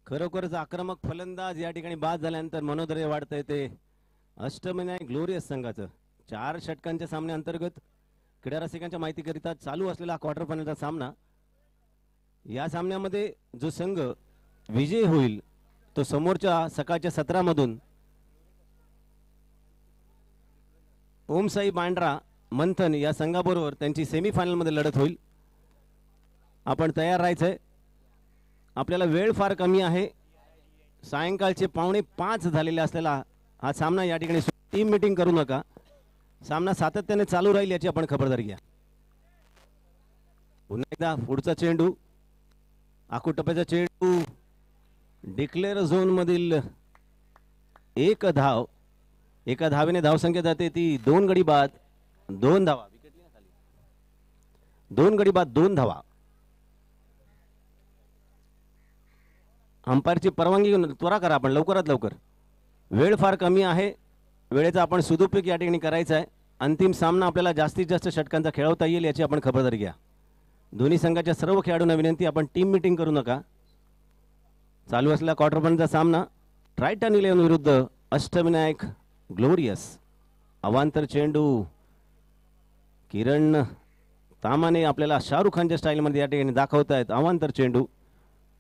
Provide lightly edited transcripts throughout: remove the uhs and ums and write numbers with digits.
खरोखरच आक्रमक फलंदाज या ठिकाणी बाद झाल्यानंतर मनोधैर्य वाढतंय ते अष्टविनायक ग्लोरियस संघाचं 4 षटकांच्या सामने अंतर्गत क्रीडा रसिकांच्या माहितीकरिता चालू असलेला क्वार्टर फायनलचा सामना. या सामन्यामध्ये जो संघ विजयी होईल तो समोरच्या सकाळच्या सत्रामधून ओमसाई बांड्रा मंथन या संघाबरोबर त्यांची सेमीफायनल मध्ये लढत होईल. आपण तयार राहायचंय. आपल्याला वेळ फार कमी आहे. सायंकाळचे 4:45 झालेले असलेला हा सामना या ठिकाणी टीम मीटिंग करू नका. सामना सातत्याने चालू राहील याची आपण खबरदारी घ्या. पुन्हा एकदा पुढचा चेंडू आकुटप्प्याचा चेंडू डिक्लेअर झोन मधील एक धाव. एका धावेने धावसंख्या जाते ती 2 गडी बाद 2 धावा. विकेटली ना खाली 2 गडी बाद 2 धावा. अंपायरची परवानगी घेऊन त्वरा करा आपण लवकरात लवकर. वेळ फार कमी आहे. वेळेचा आपण सदुपयोग या ठिकाणी करायचा आहे. अंतिम सामना आपल्याला जास्तीत जास्त षटकांचा खेळवता येईल याची आपण खबरदारी घ्या. दोन्ही संघाच्या सर्व खेळाडूंना विनंती आपण टीम मीटिंग करू नका. चालू असलेला क्वार्टर फायनलचा सामना ट्रायटन 11 विरुद्ध अष्टविनायक ग्लोरियस. अवांतर चेंडू किरण तामाने आपल्याला शाहरुख खानच्या स्टाईलमध्ये या ठिकाणी दाखवत आहेत. अवांतर चेंडू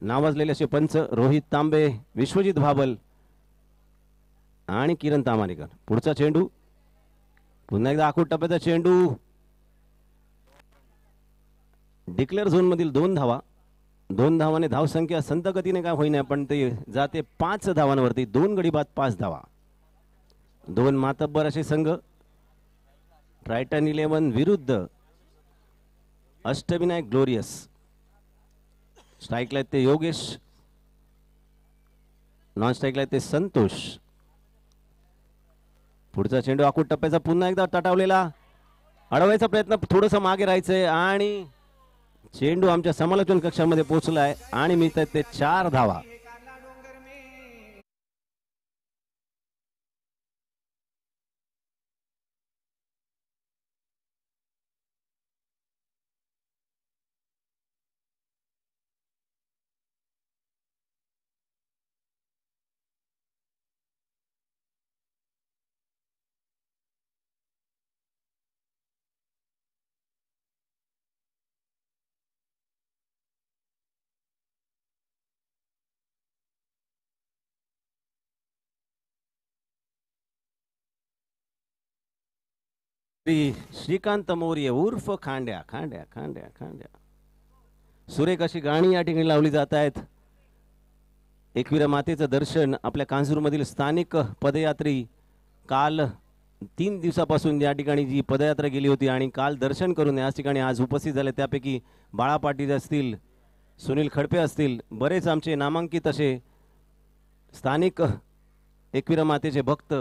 नावाजलेले असे पंच रोहित तांबे, विश्वजित भाबल आणि किरण तामानेकर. पुढचा चेंडू पुन्हा एकदा आखूड टप्प्याचा चेंडू डिक्लेअर झोन मधील 2 धावा. 2 धावाने धावसंख्या संत गतीने काय होईना पण ते जाते 5 धावांवरती. 2 गडी बाद 5 धावा. 2 मातब्बर असे संघ ट्रायटन 11 विरुद्ध अष्टविनायक ग्लोरियस. स्ट्राईकला ते योगेश, नॉन स्ट्राईकला ते संतोष. पुढचा चेंडू आखूड टप्प्याचा पुन्हा एकदा तटावलेला. अडवायचा प्रयत्न, थोडंसं मागे राहायचंय आणि चेंडू आमच्या समालोचन कक्षामध्ये पोहोचलाय आणि मिळतात ते 4 धावा. श्रीकांत मौर्य उर्फ खांड्या खांड्या खांड्या खांड्या. सुरेख अशी गाणी या ठिकाणी लावली जात आहेत. एकविरा मातेचं दर्शन आपल्या कांजूरमधील स्थानिक पदयात्री काल 3 दिवसापासून या ठिकाणी जी पदयात्रा गेली होती आणि काल दर्शन करून याच ठिकाणी आज उपस्थित झाले. त्यापैकी बाळा पाटील असतील, सुनील खडपे असतील, बरेच आमचे नामांकित असे स्थानिक एकविरा मातेचे भक्त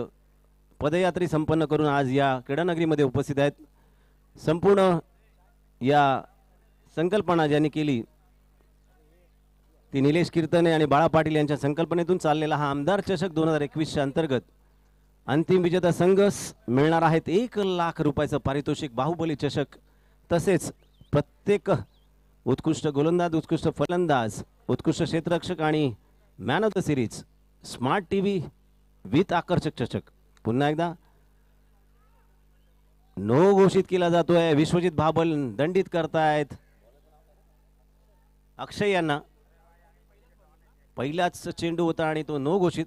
पदयात्री संपन्न करून आज या क्रीडानगरीमध्ये उपस्थित आहेत. संपूर्ण या संकल्पना ज्यांनी केली ती निलेश कीर्तने आणि बाळा पाटील यांच्या संकल्पनेतून चाललेला हा आमदार चषक 2021च्या अंतर्गत अंतिम विजेता संघस मिळणार आहेत 1 लाख रुपयाचं पारितोषिक बाहुबली चषक. तसेच प्रत्येक उत्कृष्ट गोलंदाज, उत्कृष्ट फलंदाज, उत्कृष्ट क्षेत्ररक्षक आणि man of the series smart TV with आकर्षक चषक. पुन्हा एकदा नो घोषित केला जातोय. विश्वजित भाबल दंडित करतायत अक्षय यांना. पहिलाच चेंडू होता आणि तो नो घोषित.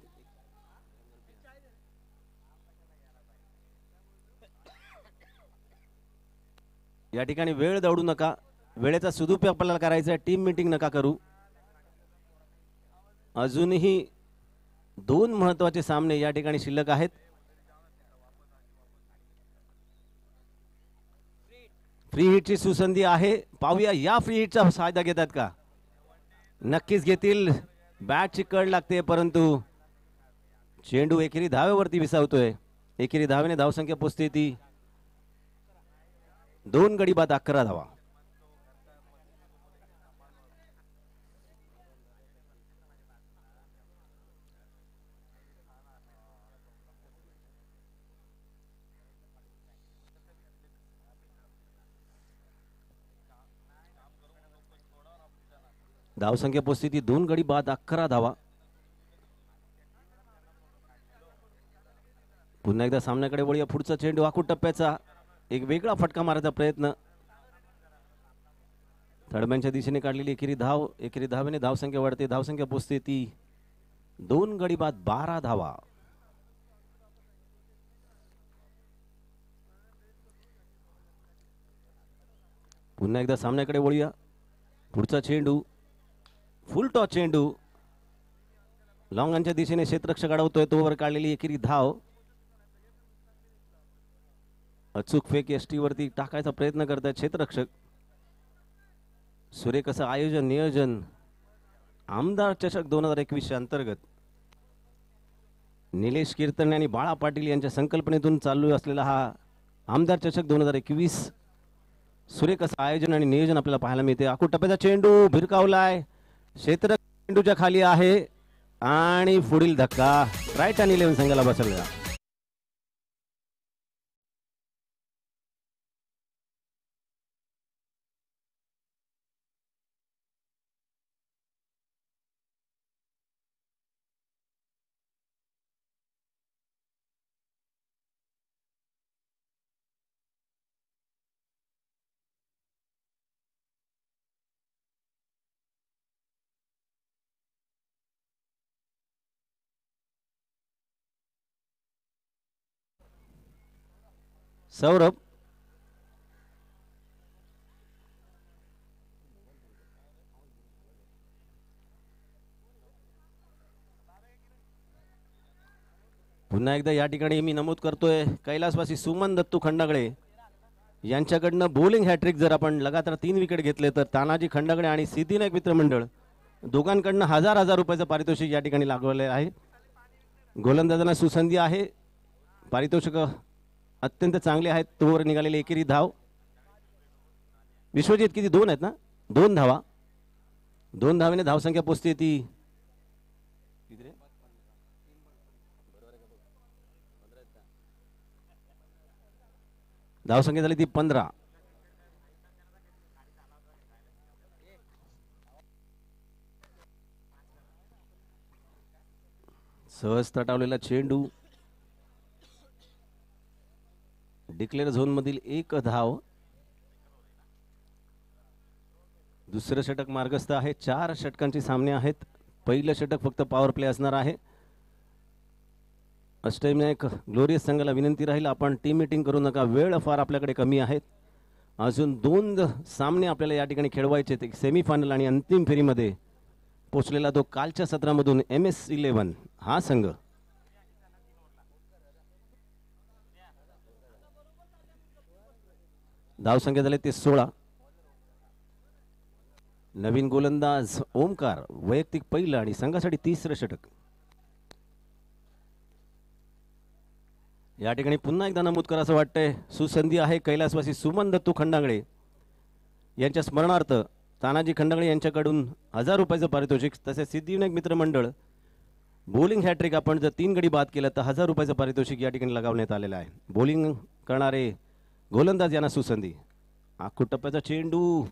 या ठिकाणी वेळ दौडू नका. वेळेचा सदुपयोग आपल्याला करायचा. टीम मीटिंग नका करू. अजूनही 2 महत्वाचे सामने या ठिकाणी शिल्लक आहेत. फ्री हिटची सुसंधी आहे. पाहूया या फ्री हिटचा फायदा घेतात का. नक्कीच घेतील. बॅटची कड लागते परंतु चेंडू एकेरी धावेवरती विसावतोय. एकेरी धावेने धावसंख्या पोचते ती 2 गडी बाद 11 धावा. धावसंख्या पोचते ती 2 गडी बाद 11 धावा. पुन्हा एकदा सामन्याकडे वळूया. पुढचा चेंडू आखूड टप्प्याचा, एक वेगळा फटका मारायचा प्रयत्न. थर्डमॅनच्या दिशेने काढलेली एकेरी धाव, एकेरी धावेने धावसंख्या वाढते, धावसंख्या पोचते ती 2 गडी बाद 12 धावा. पुन्हा एकदा सामन्याकडे वळूया. पुढचा चेंडू फुल टॉस चेंडू लॉंगांच्या दिशेने क्षेत्ररक्षक अडवतोय, तोवर काढलेली एकेरी धाव. अचूक फेक एसटी वरती टाकायचा प्रयत्न करतात क्षेत्ररक्षक. सुरेख असं आयोजन नियोजन आमदार चषक 2021 अंतर्गत निलेश कीर्तन आणि बाळा पाटील यांच्या संकल्पनेतून चालू असलेला हा आमदार चषक 2021 सुरेख असं आयोजन आणि नियोजन आपल्याला पाहायला मिळते. आखूड टप्प्याचा चेंडू भिरकावलाय, क्षेत्र चेंडूच्या खाली आहे आणि पुढील धक्का राईट आणि 11 संघाला बसवला. सौरभ पुन्हा एकदा या ठिकाणी मी नमूद करतोय, कैलासवासी सुमन दत्तू खंडागळे यांच्याकडनं बॉलिंग हॅट्रिक. जर आपण लगातार 3 विकेट घेतले तर तानाजी खंडागळे आणि सिद्धिनायक मित्रमंडळ दोघांकडनं 1000 रुपयाचं पारितोषिक या ठिकाणी लागवले आहे. गोलंदाजांना सुसंधी आहे, पारितोषिक अत्यंत चांगले आहेत. तोवर निघालेली एकेरी धाव. विश्वजित किती 2 आहेत ना, 2 धावा, 2 धावेने धावसंख्या पोचते ती धावसंख्या झाली ती 15. सहज तटावलेला चेंडू, डिक्लेअर झोन मधील 1 धाव. दुसरं षटक मार्गस्थ आहे. 4 षटकांचे सामने आहेत. पहिलं षटक फक्त पॉवर प्ले असणार आहे. अष्टविनायक ग्लोरियस संघाला विनंती राहील, आपण टीम मीटिंग करू नका, वेळ फार आपल्याकडे कमी आहे. अजून 2 सामने आपल्याला या ठिकाणी खेळवायचे. ते सेमीफायनल आणि अंतिम फेरीमध्ये पोचलेला तो कालच्या सत्रामधून MS11 हा संघ. धावसंख्या झाली ते 16. नवीन गोलंदाज ओमकार, वैयक्तिक पहिलं आणि संघासाठी 3रं षटक. या ठिकाणी पुन्हा एकदा नमूद करावं वाटतंय, सुसंधी आहे कैलासवासी सुमन दत्तू खंडागळे यांच्या स्मरणार्थ तानाजी खंडागळे यांच्याकडून 1000 रुपयाचं पारितोषिक. तसेच सिद्धिविनायक मित्रमंडळ बॉलिंग हॅट्रिक आपण जर 3 गडी बाद केलं तर 1000 रुपयाचं पारितोषिक या ठिकाणी लगावण्यात आलेलं आहे. बॉलिंग करणारे गोलंदाज यांना सुसंधी. आखूड टप्प्याचा चेंडू,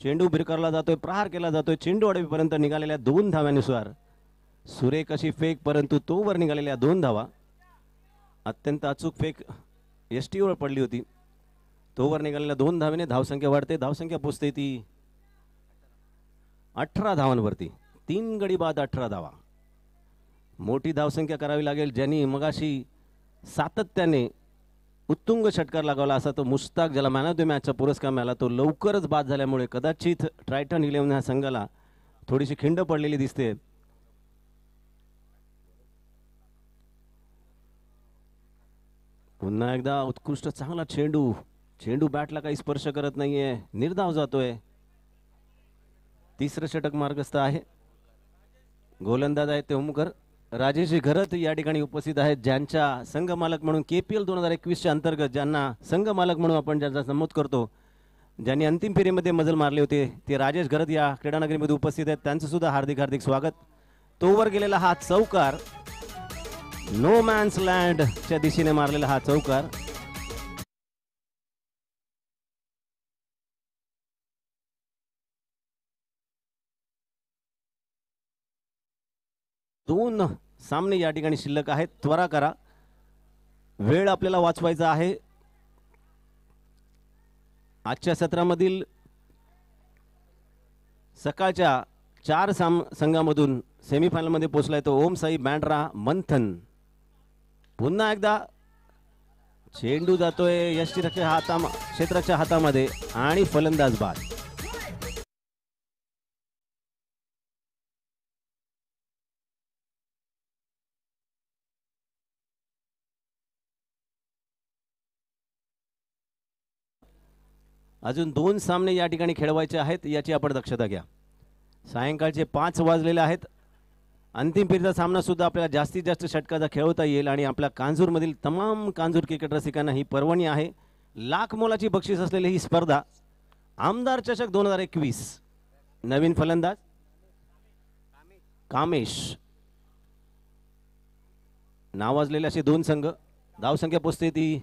चेंडू भिरकारला जातोय, प्रहार केला जातोय. चेंडू अडवीपर्यंत निघालेल्या 2 धाव्यानुसार सुरेख अशी फेक, परंतु तोवर निघालेल्या 2 धावा. अत्यंत अचूक फेक एसटीवर पडली होती. तोवर निघालेल्या 2 धावेने धावसंख्या वाढते, धावसंख्या पोचते ती 18 धावांवरती. 3 गडी बाद 18 धावा. मोठी धावसंख्या करावी लागेल. ज्यांनी मगाशी सातत्याने उत्तुंग षटकार लगावला असा तो मुश्ताक, ज्याला मॅन ऑफ द मॅचचा पुरस्कार मिळाला, तो लवकरच बाद झाल्यामुळे कदाचित ट्रायटन 11 ह्या संघाला थोडीशी खिंड पडलेली दिसते. पुन्हा एकदा उत्कृष्ट चांगला चेंडू, चेंडू बॅटला काही स्पर्श करत नाहीये, निर्धाव जातोय. 3रं षटक मार्गस्थ आहे. गोलंदाज आहेत ते ओमकर राजेश घरत या ठिकाणी उपस्थित आहेत, ज्यांच्या संघ मालक म्हणून KPL 2021च्या अंतर्गत ज्यांना संघ मालक म्हणून आपण ज्यांचा नमूद करतो, ज्यांनी अंतिम फेरीमध्ये मजल मारले होते, ते राजेश घरत या क्रीडानगरीमध्ये उपस्थित आहेत. त्यांचं सुद्धा हार्दिक हार्दिक स्वागत. तोवर गेलेला हा चौकार, नो मॅन्स लँड च्या दिशेने मारलेला हा चौकार. दोन सामने या ठिकाणी शिल्लक आहेत. त्वरा करा. वेळ आपल्याला वाचवायचा आहे. आजच्या सत्रामधील सकाळच्या 4 संघामधून सेमीफायनल मध्ये पोहोचलाय तो ओम साई बँड्रा मंथन. पुन्हा एकदा चेंडू जातोय यष्टीरक्षक क्षेत्ररक्षक हातामध्ये आणि फलंदाज बाद. अजून 2 सामने या ठिकाणी खेळवायचे आहेत, याची आपण दक्षता घ्या. सायंकाळचे 5 वाजलेले आहेत. अंतिम फेरीचा सामना सुद्धा आपल्याला जास्तीत जास्त षटकाचा खेळवता येईल आणि आपल्या कांजूरमधील तमाम कांजूर क्रिकेट रसिकांना ही पर्वणी आहे. लाख मोलाची बक्षीस असलेली ही स्पर्धा आमदार चषक 2021. नवीन फलंदाज कामेश. नावाजलेले असे 2 संघ. धावसंख्या पोचते ती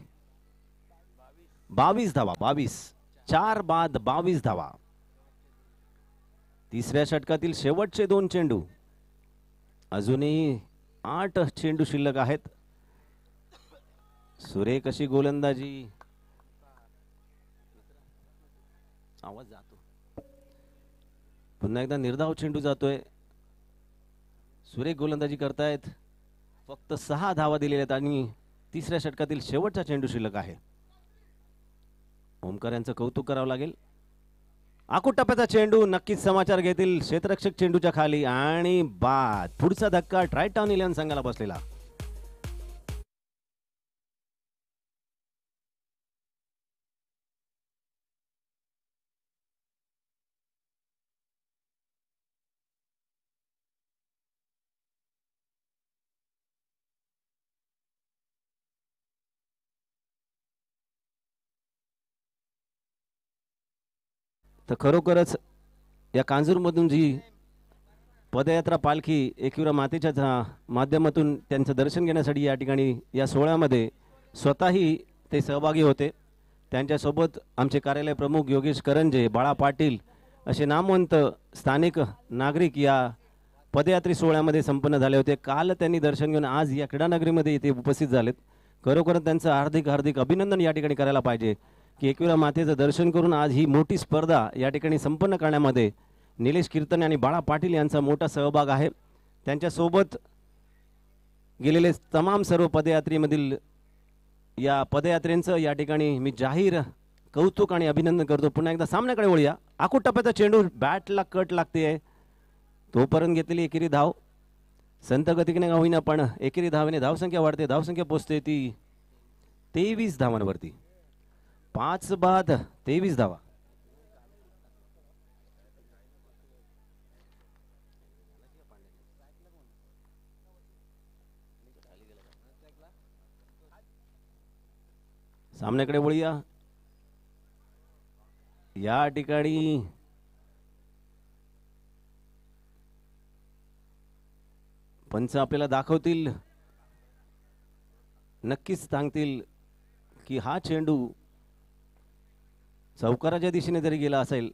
22 धावा. 4 बाद 22 धावा. तिसऱ्या षटकातील शेवटचे 2 चेंडू. अजूनही 8 चेंडू शिल्लक आहेत. सुरेख अशी गोलंदाजी. आवाज जातो. पुन्हा एकदा निर्धाव चेंडू जातोय. सुरेख गोलंदाजी करतायत. फक्त 6 धावा दिलेल्या आहेत आणि तिसऱ्या षटकातील शेवटचा चेंडू शिल्लक आहे. ओमकार यांचं कौतुक करावं लागेल. आखूट टप्प्याचा चेंडू. नक्कीच समाचार घेतील क्षेत्ररक्षक चेंडूच्या खाली आणि बाद. पुढचा धक्का ट्रायटाउन 11 संघाला बसलेला. तर खरोखरच या कांजूरमधून जी पदयात्रा पालखी एकविरा मातेच्या माध्यमातून त्यांचं दर्शन घेण्यासाठी या ठिकाणी या सोहळ्यामध्ये स्वतःही ते सहभागी होते. त्यांच्यासोबत आमचे कार्यालय प्रमुख योगेश करंजे, बाळा पाटील असे नामवंत स्थानिक नागरिक या पदयात्री सोहळ्यामध्ये संपन्न झाले होते. काल त्यांनी दर्शन घेऊन आज या क्रीडानगरीमध्ये इथे उपस्थित झालेत. खरोखर त्यांचं हार्दिक अभिनंदन या ठिकाणी करायला पाहिजे की एकविरा मातेचं दर्शन करून आज ही मोठी स्पर्धा या ठिकाणी संपन्न करण्यामध्ये निलेश कीर्तने आणि बाळा पाटील यांचा मोठा सहभाग आहे. त्यांच्यासोबत गेलेले तमाम सर्व पदयात्रेमधील या पदयात्रेंचं या ठिकाणी मी जाहीर कौतुक आणि अभिनंदन करतो. पुन्हा एकदा सामन्याकडे वळूया. आखूट टप्प्याचा चेंडू बॅटला कट लागते. तोपर्यंत घेतलेली एकेरी धाव. संत गतीने का होईना पण एकेरी धावेने धावसंख्या वाढते. धावसंख्या पोचते ती 23 धावांवरती. 5 बाद 23 धावा. सामन्याकडे वळूया. या ठिकाणी पंच आपल्याला दाखवतील, नक्कीच सांगतील की हा चेंडू चौकाराच्या दिशेने जरी गेला असेल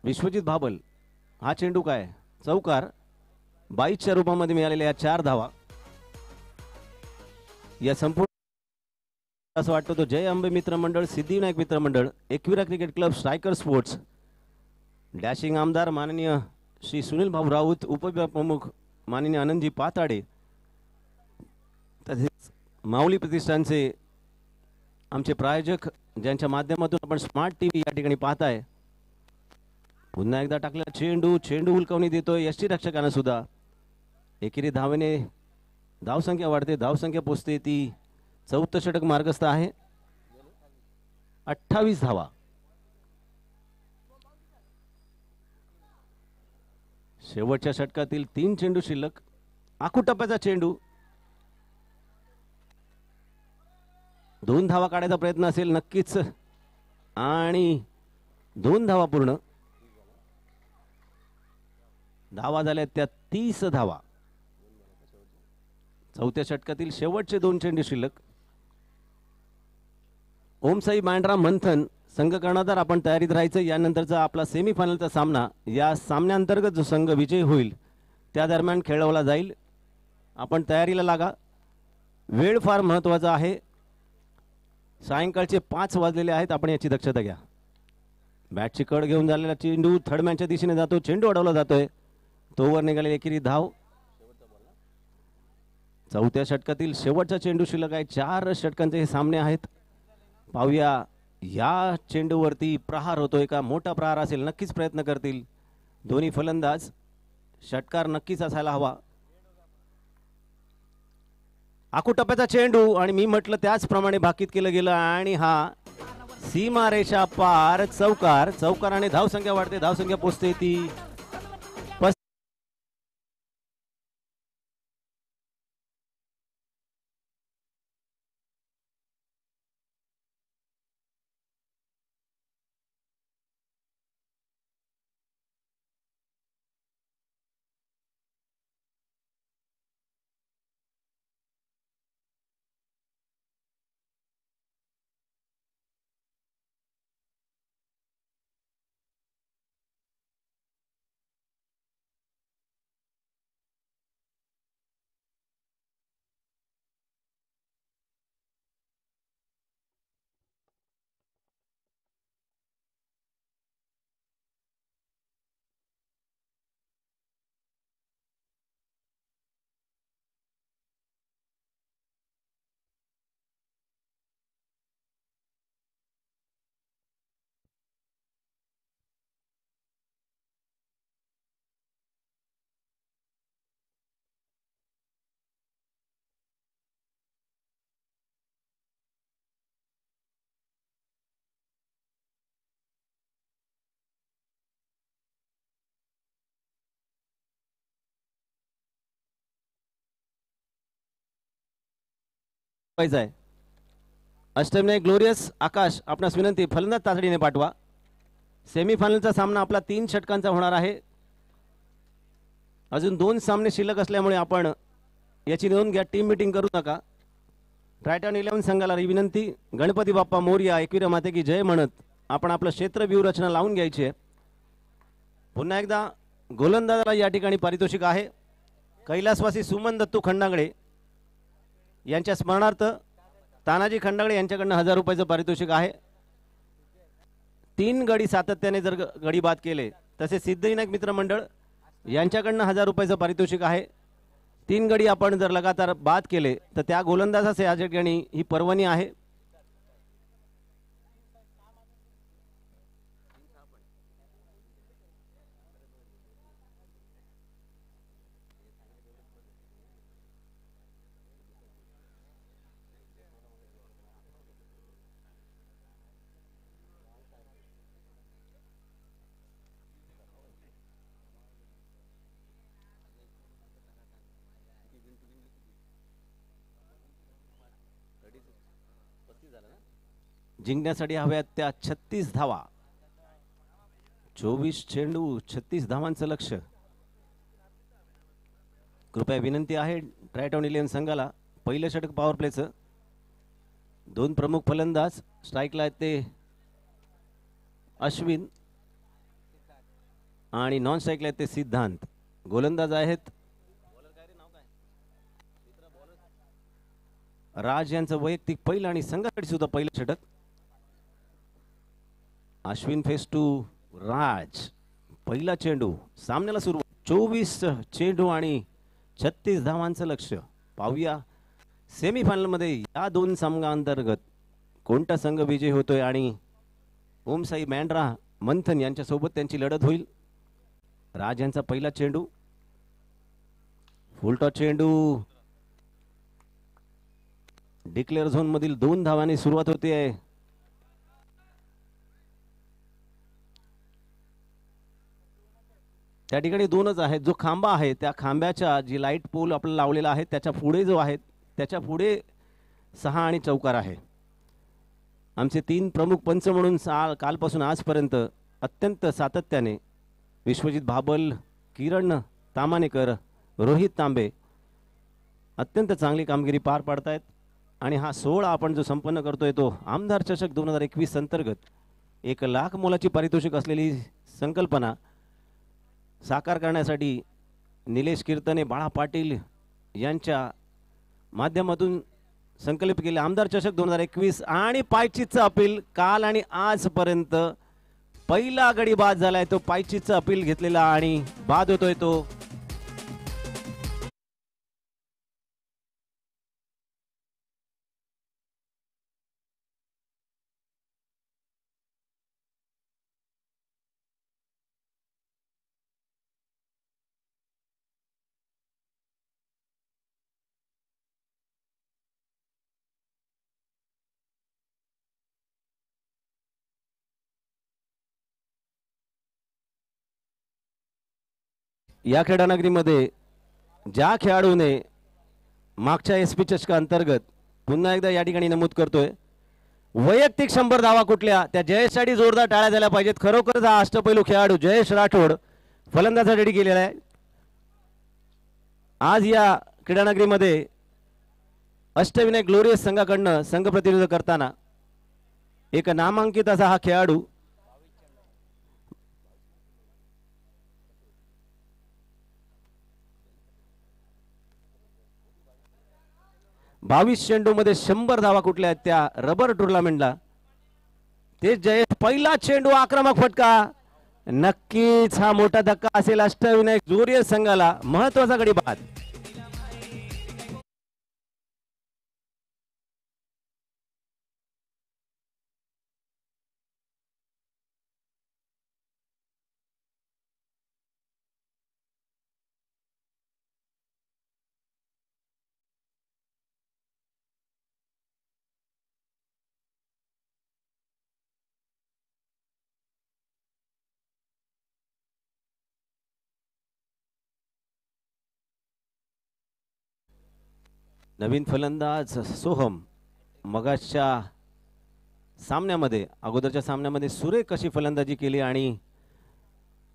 विश्वजित भाबल, हा चेंडू काय चौकार. 22च्या रूपामध्ये मिळालेल्या 4 धावा या संपूर्ण असं वाटतं तो जय अंबे मित्र मंडळ, सिद्धिविनायक मित्र मंडळ, Ekvira cricket club, striker sports, dashing आमदार माननीय श्री सुनील भाऊ राऊत, उपप्रमुख माननीय आनंदजी पाताडे, तसेच माऊली प्रतिष्ठानचे आमचे प्रायोजक ज्यांच्या माध्यमातून आपण स्मार्ट टीव्ही या ठिकाणी पाहताय. पुन्हा एकदा टाकलेला चेंडू हुलकावणी देतोय यष्टीरक्षकांना सुद्धा. एकेरी धावेने धावसंख्या वाढते. धावसंख्या पोचते ती 4थं षटक मार्गस्थ आहे. 28 धावा. शेवटच्या षटकातील 3 चेंडू शिल्लक. आखूट टप्प्याचा चेंडू. 2 धावा काढायचा प्रयत्न असेल नक्कीच आणि 2 धावा पूर्ण. धावा झाल्या त्या 30 धावा. 4थ्या षटकातील शेवटचे 2 चेंडू शिल्लक. ओमसाई बँड्रा मंथन संघ कर्णधार आपण तयारीत राहायचं. यानंतरचा आपला सेमीफायनलचा सामना, या सामन्याअंतर्गत जो संघ विजयी होईल त्या दरम्यान खेळवला जाईल. आपण तयारीला लागा. वेळ फार महत्त्वाचा आहे. सायंकाळचे 5 वाजलेले आहेत. आपण याची दक्षता घ्या. बॅटची कड घेऊन झालेला चेंडू थर्डमॅनच्या दिशेने जातो. चेंडू अडवला जातोय. तोवर निघालेली एकेरी धाव. चौथ्या षटकातील शेवटचा चेंडू शिल्लक आहे. 4 षटकांचे हे सामने आहेत. पाहूया या चेंडूवरती प्रहार होतोय का. मोठा प्रहार असेल नक्कीच प्रयत्न करतील दोन्ही फलंदाज. षटकार नक्कीच असायला हवा. आकुटप्प्याचा चेंडू आणि मी म्हटलं त्याचप्रमाणे भाकीत केलं गेलं आणि हा सीमारेषा पार. चौकार. चौकाराने धावसंख्या वाढते. धावसंख्या पोचते ती आहे. अष्टमने ग्लोरियस आकाश आपणास विनंती फलंदाज तातडीने पाठवा. सेमीफायनलचा सामना आपला 3 षटकांचा होणार आहे. अजून 2 सामने शिल्लक असल्यामुळे आपण याची नोंद घ्या. टीम मीटिंग करू नका. ट्रायटन 11 संघाला विनंती. गणपती बाप्पा मोरया एकवीर माते की जय म्हणत आपण आपलं क्षेत्र व्यूहरचना लावून घ्यायची आहे. पुन्हा एकदा गोलंदाजाला या ठिकाणी पारितोषिक आहे. कैलासवासी सुमन दत्तू खंडागळे यांच्या स्मरणार्थ तानाजी खंडागळे यांच्याकडनं 1000 रुपयाचं पारितोषिक आहे. 3 गडी सातत्याने जर गडी बाद केले तसे सिद्धविनायक मित्रमंडळ यांच्याकडनं 1000 रुपयाचं पारितोषिक आहे. 3 गडी आपण जर लगातार बाद केले तर त्या गोलंदाजास या ठिकाणी ही पर्वणी आहे. जिंकण्यासाठी हव्यात त्या 36 धावा. 24 चेंडू 36 धावांचं लक्ष. कृपया विनंती आहे ट्रायटॉन 11 संघाला पहिलं षटक पॉवर प्लेचं. 2 प्रमुख फलंदाज स्ट्राईकला आहेत ते अश्विन आणि नॉन स्ट्राईकला आहेत ते सिद्धांत. गोलंदाज आहेत राज यांचं वैयक्तिक पहिलं आणि संघासाठी सुद्धा पहिलं षटक. अश्विन फेस टू राज. पहिला चेंडू सामन्याला सुरू. 24 चेंडू आणि 36 धावांचं लक्ष. पाहूया सेमीफायनलमध्ये या 2 संघांतर्गत कोणता संघ विजयी होतोय आणि ओमसाई मँड्रा मंथन यांच्यासोबत त्यांची लढत होईल. राज यांचा पहिला चेंडू. फुलटॉस चेंडू डिक्लेअर झोन मधील 2 धावांनी सुरुवात होते आहे. त्या ठिकाणी 2च आहेत. जो खांबा आहे त्या खांब्याच्या जी लाईट पोल आपल्याला लावलेला आहे त्याच्या पुढे जो आहे त्याच्या पुढे 6 आणि चौकार आहे. आमचे 3 प्रमुख पंच म्हणून कालपासून आजपर्यंत अत्यंत सातत्याने विश्वजित भाबल, किरण तामानेकर, रोहित तांबे अत्यंत चांगली कामगिरी पार पाडतायत. आणि हा 16 आपण जो संपन्न करतोय तो आमदार चषक 2021 अंतर्गत 1 लाख मोलाची पारितोषिक असलेली संकल्पना साकार करण्यासाठी निलेश कीर्तने, बाळा पाटील यांच्या माध्यमातून संकलित केले आमदार चषक 2021 आणि पायचीचं अपील काल आणि आजपर्यंत पहिला गडी बाद झालाय तो पायचीचं अपील घेतलेला आणि बाद होतोय तो या क्रीडानगरीमध्ये ज्या खेळाडूने मागच्या एसपी चषका अंतर्गत पुन्हा एकदा या ठिकाणी नमूद करतोय वैयक्तिक 100 धावा कुठल्या त्या जयेशसाठी जोरदार टाळ्या झाल्या पाहिजेत। खरोखरच हा अष्टपैलू खेळाडू जयेश राठोड फलंदाजासाठी गेलेला आहे। आज या क्रीडानगरीमध्ये अष्टविनायक ग्लोरियस संघाकडनं संघ प्रतिनिधित्व करताना एक नामांकित असा हा खेळाडू 22 चेंडूमध्ये 100 धावा कुठल्या आहेत त्या रबर टुर्नामेंटला तेच जयेश पहिला चेंडू आक्रमक फटका नक्कीच हा मोठा धक्का असेल अष्टविनायक ग्लोरियस संघाला महत्त्वाचा गडी बाद। नवीन फलंदाज सोहम मगाच्या सामन्यामध्ये अगोदरच्या सामन्यामध्ये सुरेख अशी फलंदाजी केली आणि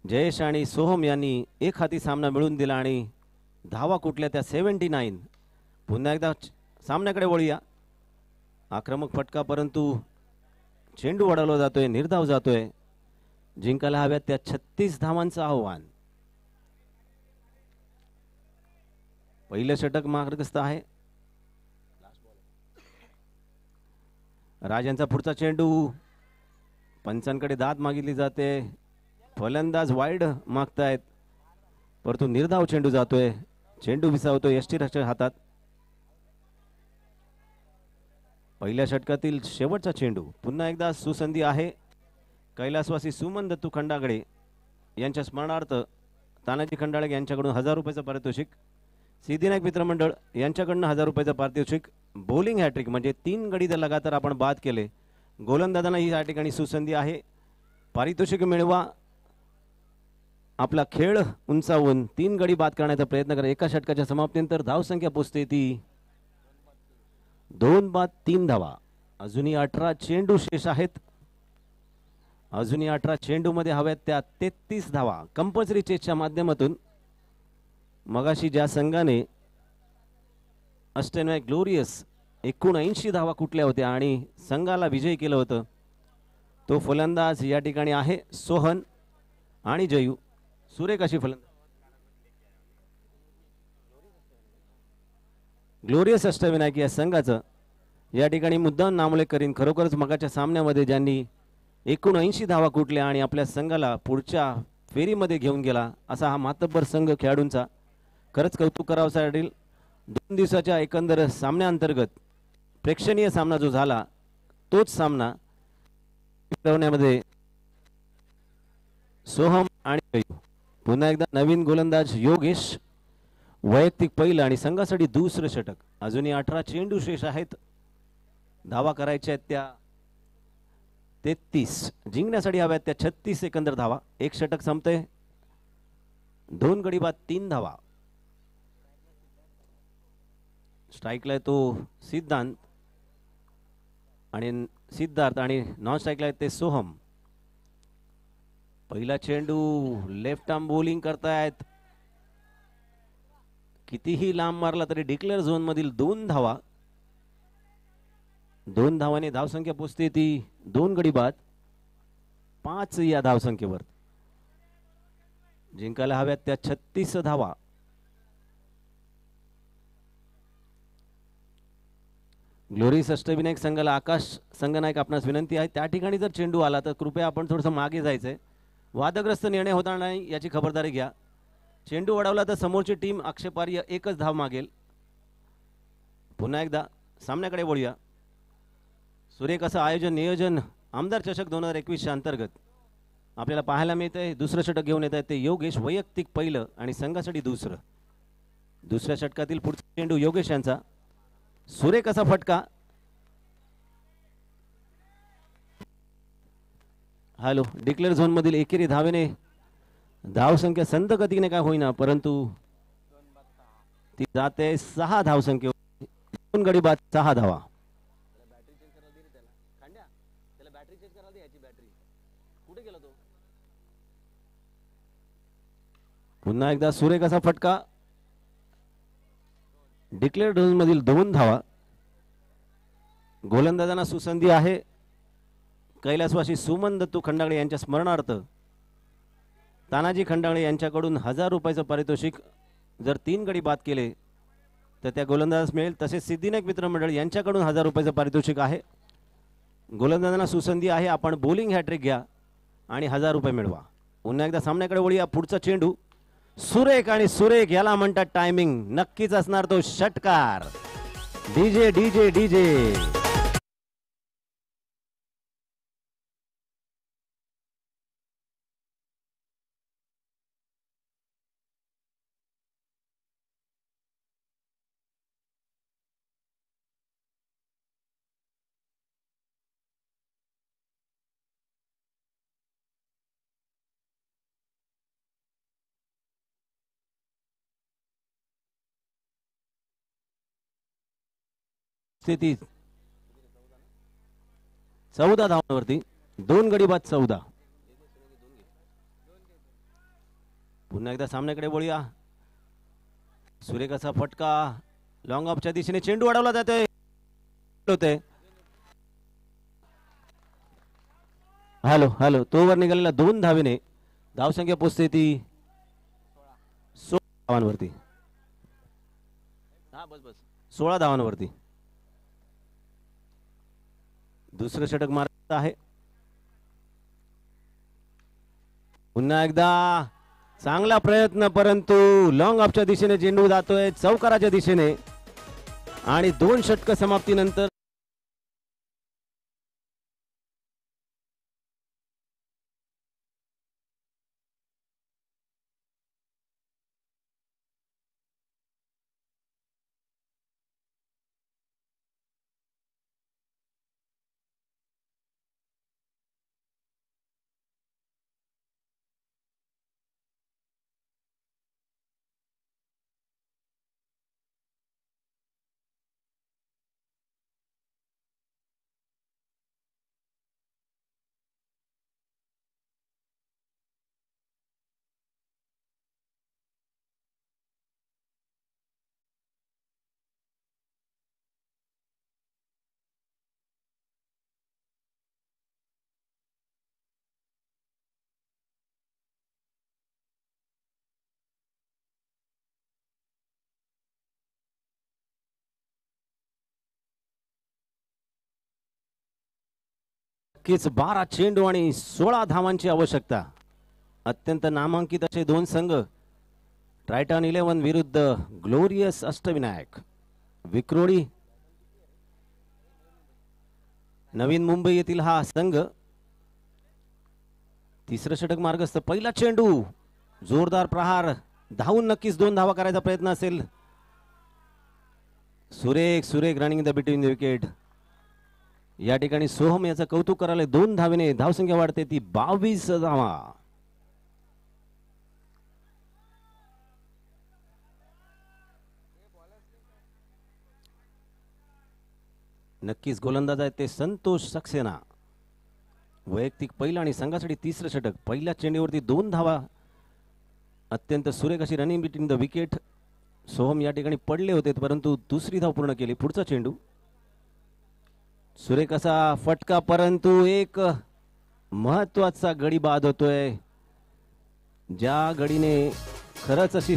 जयेश आणि सोहम यांनी एक हाती सामना मिळवून दिला आणि धावा कुठल्या त्या 79। पुन्हा एकदा सामन्याकडे वळूया आक्रमक फटका परंतु चेंडू वळवला जातोय निर्धाव जातोय जिंकायला हव्यात त्या 36 धावांचं आव्हान। पहिलं षटक मार्गस्थ आहे राजांचा पुढचा चेंडू पंचांकडे दाद मागितली जाते फलंदाज वाईड मागतायत परंतु निर्धाव चेंडू जातोय चेंडू विसावतोय यष्टीरक्षक हातात। पहिल्या षटकातील शेवटचा चेंडू पुन्हा एकदा सुसंधी आहे कैलासवासी सुमन दत्तू खंडागळे यांच्या स्मरणार्थ तानाजी खंडाळे यांच्याकडून 1000 रुपयाचं पारितोषिक सिद्धिनायक मित्रमंडळ यांच्याकडून 1000 रुपयाचं पारितोषिक बॉलिंग हॅट्रिक म्हणजे 3 गडी जर लगातार आपण बाद केले गोलंदाजांना ही या ठिकाणी सुसंधी आहे पारितोषिक मिळवा आपला खेळ उंचावून 3 गडी बाद करण्याचा प्रयत्न करा। एका षटकाच्या समाप्तीनंतर धावसंख्या पोहोचते ती 2 बाद 3 धावा। अजूनही 18 चेंडू शेष आहेत अजूनही 18 चेंडू मध्ये हव्यात त्या 33 धावा कंपल्सरी चेसच्या माध्यमातून मगाशी ज्या संघाने अष्टविनायक ग्लोरियस 79 धावा कुठल्या होत्या आणि संघाला विजयी केलं होतं तो फलंदाज या ठिकाणी आहे सोहन आणि जयू सुरेख अशी फलंदाज ग्लोरियस अष्टविनायक या संघाचं या ठिकाणी मुद्दाम नामोल्लेख करीन। खरोखरच मगाच्या सामन्यामध्ये ज्यांनी 79 धावा कुठल्या आणि आपल्या संघाला पुढच्या फेरीमध्ये घेऊन गेला असा हा मातब्बर संघ खेळाडूंचा खरंच कौतुक करावंसं वाटेल। 2 दिवसाच्या एकंदर सामन्याअंतर्गत प्रेक्षणीय सामना जो झाला तोच सामना मध्ये सोहम आणि जयू पुन्हा एकदा नवीन गोलंदाज योगेश वैयक्तिक पहिलं आणि संघासाठी दुसरं षटक अजूनही 18 चेंडू शेष आहेत धावा करायच्या आहेत त्या 33 जिंकण्यासाठी हव्यात त्या 36 एकंदर धावा। एक षटक संपते 2 गडी बाद 3 धावा। स्ट्राइकला तो सिद्धांत आणि सिद्धार्थ आणि नॉन स्ट्राइकला ते सोहम। पहिला चेंडू लेफ्ट आर्म बॉलिंग करतायत कितीही लांब मारला तरी डिक्लेअर झोन मधील 2 धावा 2 धावाने धावसंख्या पोहोचते ती 2 गडी बाद 5 या धावसंख्येवर जिंकायला हव्यात त्या 36 धावा ग्लोरीज अष्टविनायक संघाला आकाश संघनायक आपणास विनंती आहे, त्या ठिकाणी जर चेंडू आला तर कृपया आपण थोडंसं मागे जायचंय. वादग्रस्त निर्णय होता नाही याची खबरदारी घ्या. चेंडू अडवला तर समोरची टीम आक्षेपार्ह एकच धाव मागेल. पुन्हा एकदा सामन्याकडे वळूया. सुरेख असं आयोजन नियोजन आमदार चषक 2021च्या अंतर्गत आपल्याला पाहायला मिळतंय. दुसरं षटक घेऊन येत आहे ते योगेश, वैयक्तिक पहिलं आणि संघासाठी दुसरं. दुसऱ्या षटकातील पुढचा चेंडू योगेश यांचा. सुरेख असा फटका. हॅलो, डिक्लेअर झोन मधील एकेरी धावेने धावसंख्या संत गतीने काय होईना परंतु ती जाते 6 धावसंख्येवर. 2 गडी बाद 6 धावा. पुन्हा एकदा सुरेख असा फटका. डिक्लेअर झोन मधील 2 धावा. गोलंदाजांना सुसंधी आहे. कैलासवासी सुमन दत्तू खंडागळे यांच्या स्मरणार्थ तानाजी खंडागळे यांच्याकडून 1000 रुपयाचं पारितोषिक जर 3 गडी बाद केले तर त्या गोलंदाजास मिळेल. तसेच सिद्धिनायक मित्रमंडळ यांच्याकडून 1000 रुपयाचं पारितोषिक आहे. गोलंदाजांना सुसंधी आहे. आपण बॉलिंग हॅट्रिक घ्या आणि 1000 रुपये मिळवा. पुन्हा एकदा सामन्याकडे वळूया. पुढचा चेंडू सुरेख आणि सुरेख याला म्हणतात टायमिंग. नक्कीच असणार तो षटकार. DJ DJ DJ. स्थिती 14 धावांवरती. 2 गडी बाद 14. पुन्हा एकदा सामन्याकडे वळूया. सुरेखाचा फटका लॉंग ऑफच्या दिशेने चेंडू अडवला जातोय. हॅलो हॅलो, तो वर निघालेला 2 धावेने धावसंख्या पोचते ती 16 धावांवरती. हा बस बस 16 धावांवरती. दुसरं षटक मारत आहे. पुन्हा एकदा चांगला प्रयत्न परंतु लॉंग ऑफच्या दिशेने चेंडू जातोय चौकाराच्या दिशेने आणि 2 षटक समाप्तीनंतर नक्कीच 12 चेंडू आणि 16 धावांची आवश्यकता. अत्यंत नामांकित असे 2 संघ ट्रायटन 11 विरुद्ध ग्लोरियस अष्टविनायक विक्रोळी नवीन मुंबई येथील हा संघ. तिसरं षटक मार्गस्थ. पहिला चेंडू जोरदार प्रहार. धावून नक्कीच 2 धावा करायचा प्रयत्न असेल. सुरेख सुरेख running the between the wicket. या ठिकाणी सोहम याचं कौतुक करायला 2 धावेने धावसंख्या वाढते ती 22 धावा. नक्कीच गोलंदाज आहेत ते संतोष सक्सेना. वैयक्तिक पहिला आणि संघासाठी तिसरं षटक. पहिल्या चेंडूवरती 2 धावा. अत्यंत सुरेख अशी running between the wicket. Soham या ठिकाणी पडले होते परंतु दुसरी धाव पूर्ण केली. पुढचा चेंडू सुरेख असा फटका परंतु एक महत्वाचा गडी बाद होतोय. ज्या गडीने खरंच अशी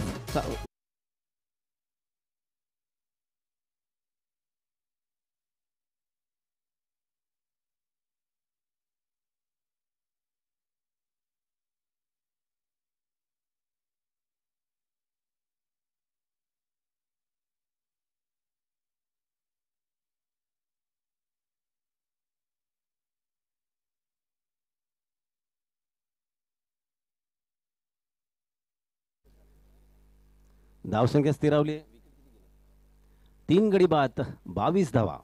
धावसंख्या स्थिरावली. 3 गडी बाद 22 धावा.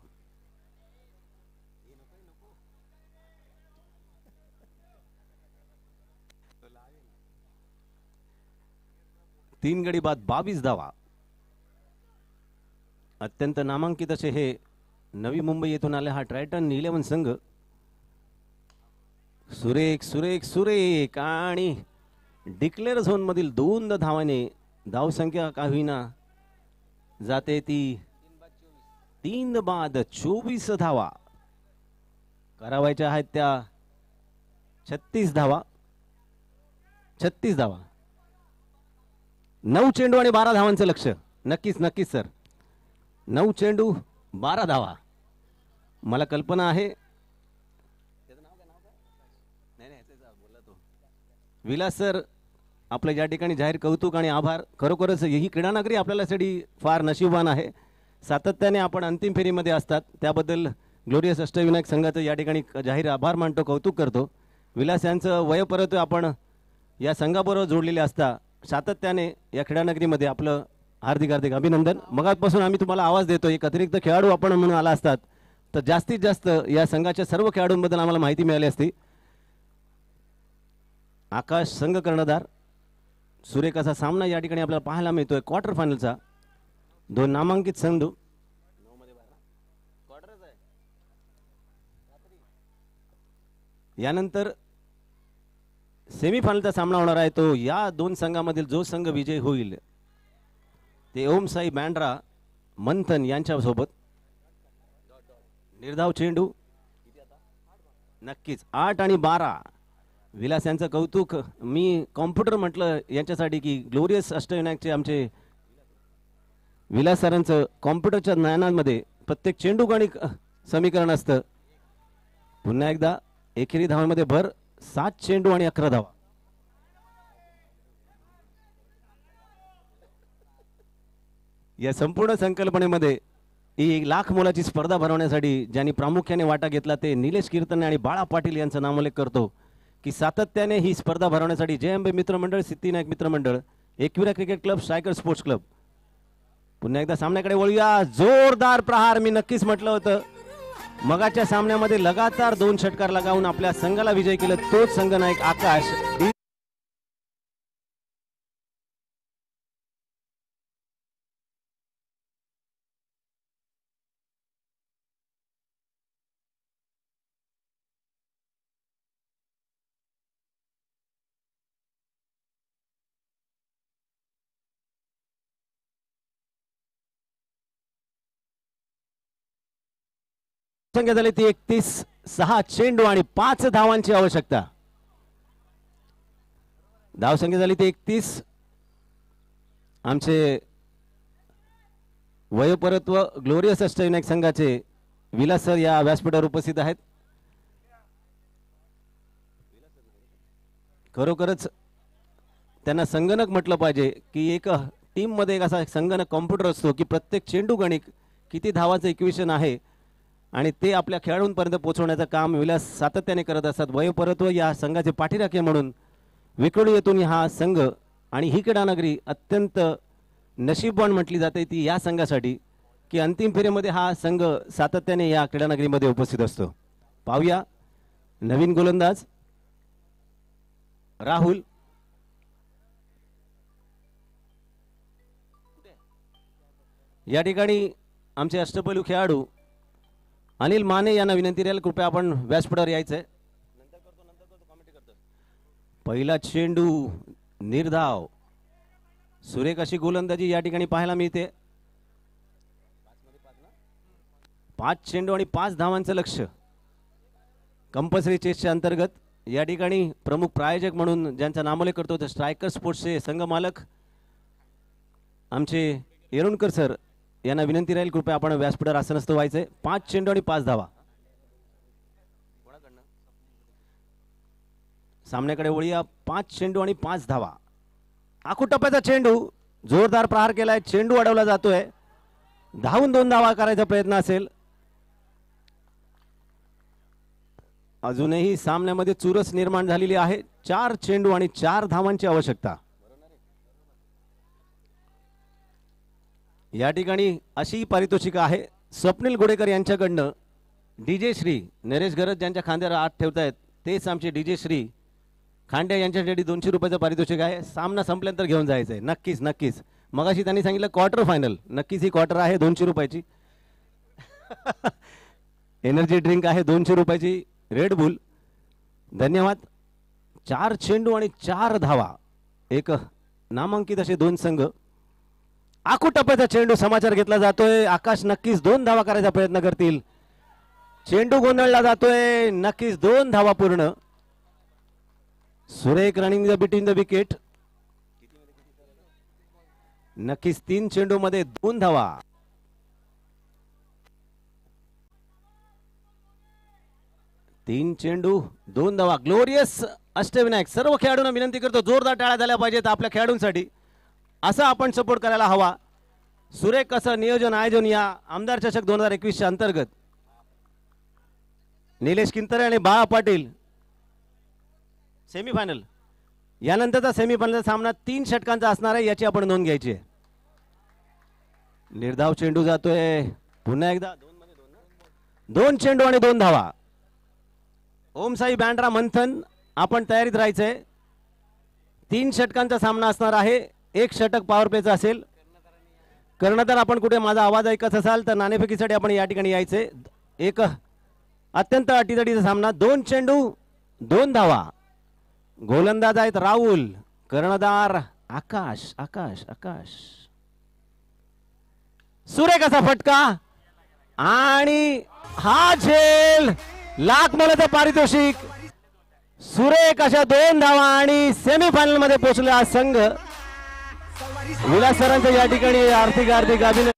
तीन गडी बाद 22 धावा. अत्यंत नामांकित असे हे नवी मुंबई येथून आले हा ट्रायटन 11 संघ. सुरेख सुरेख सुरेख आणि डिक्लेअर झोन मधील 2 धावाने धावसंख्या का होईना जाते ती 3 बाद 24 धावा. करावायच्या आहेत त्या 36 धावा. 36 धावा. 9 चेंडू आणि 12 धावांचं लक्ष. नक्कीच नक्कीच सर. 9 चेंडू 12 धावा. मला कल्पना आहे विलास सर आपलं या ठिकाणी जाहीर कौतुक आणि आभार. खरोखरच ही क्रीडानगरी आपल्यासाठी फार नशीबवान आहे. सातत्याने आपण अंतिम फेरीमध्ये असतात त्याबद्दल ग्लोरियस अष्टविनायक संघाचं या ठिकाणी जाहीर आभार मानतो, कौतुक करतो. विलास यांचं वयपरत्वे आपण या संघाबरोबर जोडलेले असता सातत्याने या क्रीडानगरीमध्ये आपलं हार्दिक हार्दिक अभिनंदन. मगापासून आम्ही तुम्हाला आवाज देतो. एक अतिरिक्त खेळाडू आपण म्हणून आला असतात तर जास्तीत जास्त या संघाच्या सर्व खेळाडूंबद्दल आम्हाला माहिती मिळाली असती. आकाश संघ कर्णधार. सुरेख असा सामना या ठिकाणी आपल्याला पाहायला मिळतोय क्वार्टर फायनलचा. 2 नामांकित संघ. यानंतर सेमीफायनलचा सामना होणार आहे. तो या 2 संघामधील जो संघ विजय होईल ते ओम साई बँड्रा मंथन यांच्यासोबत. निर्धाव चेंडू. नक्कीच 8 आणि 12. विलास यांचं कौतुक. मी कॉम्प्युटर म्हटलं यांच्यासाठी की ग्लोरियस अष्टविनायकचे आमचे विलास सरांचं कॉम्प्युटरच्या ज्ञानामध्ये प्रत्येक चेंडू गणित समीकरण असतं. पुन्हा एकदा एकेरी धावांमध्ये भर. 7 चेंडू आणि 11 धावा. या संपूर्ण संकल्पनेमध्ये ही 1 लाख मोलाची स्पर्धा भरवण्यासाठी ज्यांनी प्रामुख्याने वाटा घेतला ते निलेश कीर्तने आणि बाळा पाटील यांचा नामोल्लेख करतो की सातत्याने ही स्पर्धा भरवण्यासाठी जयंबे मित्रमंडळ, सिद्धिनायक मित्रमंडळ, Ekvira cricket club, striker sports club. पुन्हा एकदा सामन्याकडे वळूया. जोरदार प्रहार. मी नक्कीच म्हटलं होतं मगाच्या सामन्यामध्ये लगातार 2 षटकार लगावून आपल्या संघाला विजय केला तोच संघनायक आकाश. संख्या झाली ती 31. 6 चेंडू आणि 5 धावांची आवश्यकता. धावसंख्या झाली ती 31. आमचे वयोपरत्व ग्लोरियस अष्टविनायक संघाचे विलास सर या व्यासपीठावर उपस्थित आहेत. खरोखरच त्यांना संगणक म्हटलं पाहिजे की एक टीम मध्ये एक असा संगणक कॉम्प्युटर असतो की प्रत्येक चेंडू गणित किती धावाचं इक्वेशन आहे आणि ते आपल्या खेळाडूंपर्यंत पोहोचवण्याचं काम विलास सातत्याने करत असतात. वयोपरत्व या संघाचे पाठीराखे म्हणून विक्रोळी येथून हा संघ आणि ही क्रीडानगरी अत्यंत नशीबवान म्हटली जाते ती या संघासाठी की अंतिम फेरीमध्ये हा संघ सातत्याने या क्रीडानगरीमध्ये उपस्थित असतो. पाहूया नवीन गोलंदाज राहुल. या ठिकाणी आमचे अष्टपैलू खेळाडू अनिल माने यांना विनंती राहील कृपया आपण व्यासपीठावर यायचंय. पहिला चेंडू निर्धाव. सुरेख अशी गोलंदाजी या ठिकाणी पाहायला मिळते. 5 चेंडू आणि 5 धावांचं लक्ष. कंपल्सरी चेसच्या अंतर्गत या ठिकाणी प्रमुख प्रायोजक म्हणून ज्यांचा नामोल्लेख करतो ते स्ट्रायकर स्पोर्ट्सचे संघ मालक आमचे येरुणकर सर यांना विनंती राहील कृपया आपण व्यासपीठावर आसनस्थ व्हायचे. 5 चेंडू आणि 5 धावा. सामन्याकडे वळूया. 5 चेंडू आणि 5 धावा. आकुटप्प्याचा चेंडू. जोरदार प्रहार केलाय. चेंडू अडवला जातोय. धावून 2 धावा करायचा प्रयत्न असेल. अजूनही सामन्यामध्ये चुरस निर्माण झालेली आहे. 4 चेंडू आणि 4 धावांची आवश्यकता. या ठिकाणी अशी पारितोषिक आहे स्वप्नील गोडेकर यांच्याकडनं डीजे श्री नरेश गरज ज्यांच्या खांद्यावर हात ठेवतायत तेच आमचे डीजे श्री खांड्या यांच्यासाठी 200 रुपयाचं पारितोषिक आहे. सामना संपल्यानंतर घेऊन जायचं आहे. नक्कीच नक्कीच. मगाशी त्यांनी सांगितलं क्वार्टर फायनल, नक्कीच ही क्वार्टर आहे 200 रुपयाची. एनर्जी ड्रिंक आहे 200 रुपयाची. Red boule. धन्यवाद. 4 चेंडू आणि 4 धावा, एक नामांकित असे 2 संघ. आखू टप्प्याचा चेंडू समाचार घेतला जातोय. आकाश नक्कीच 2 धावा करायचा प्रयत्न करतील. चेंडू गोंधळला जातोय. नक्कीच 2 धावा पूर्ण. सुरेख running the between the wicket. नक्कीच 3 चेंडू मध्ये 2 धावा. तीन चेंडू 2 धावा. ग्लोरियस अष्टविनायक. सर्व खेळाडूंना विनंती करतो जोरदार टाळ्या झाल्या पाहिजेत आपल्या खेळाडूंसाठी. असं आपण सपोर्ट करायला हवा. सुरेख असं नियोजन आयोजन या आमदार चषक 2021 अंतर्गत. निलेश किंतरे आणि बाळा पाटील. सेमीफायनल यानंतरचा सेमीफायनलचा सामना 3 षटकांचा असणार आहे, याची आपण नोंद घ्यायची आहे. निर्धाव चेंडू जातोय पुन्हा एकदा. 2 चेंडू आणि 2 धावा. ओम साई बँड्रा मंथन आपण तयारीत राहायचंय. 3 षटकांचा सामना असणार आहे. 1 षटक पॉवर प्लेचा असेल. कर्णधार आपण कुठे माझा आवाज ऐकत असाल तर नाणेफेकीसाठी आपण या ठिकाणी यायचे. एक अत्यंत अटीतटीचा सामना. 2 चेंडू 2 धावा. गोलंदाज आहेत राहुल. कर्णधार आकाश. आकाश आकाश. सुरेख असा फटका आणि हा झेल. लाख मोलाचं पारितोषिक. सुरेख अशा 2 धावा आणि सेमीफायनल मध्ये पोहोचला संघ. विलास सरांचं या ठिकाणी आर्थिक अभिनंदन.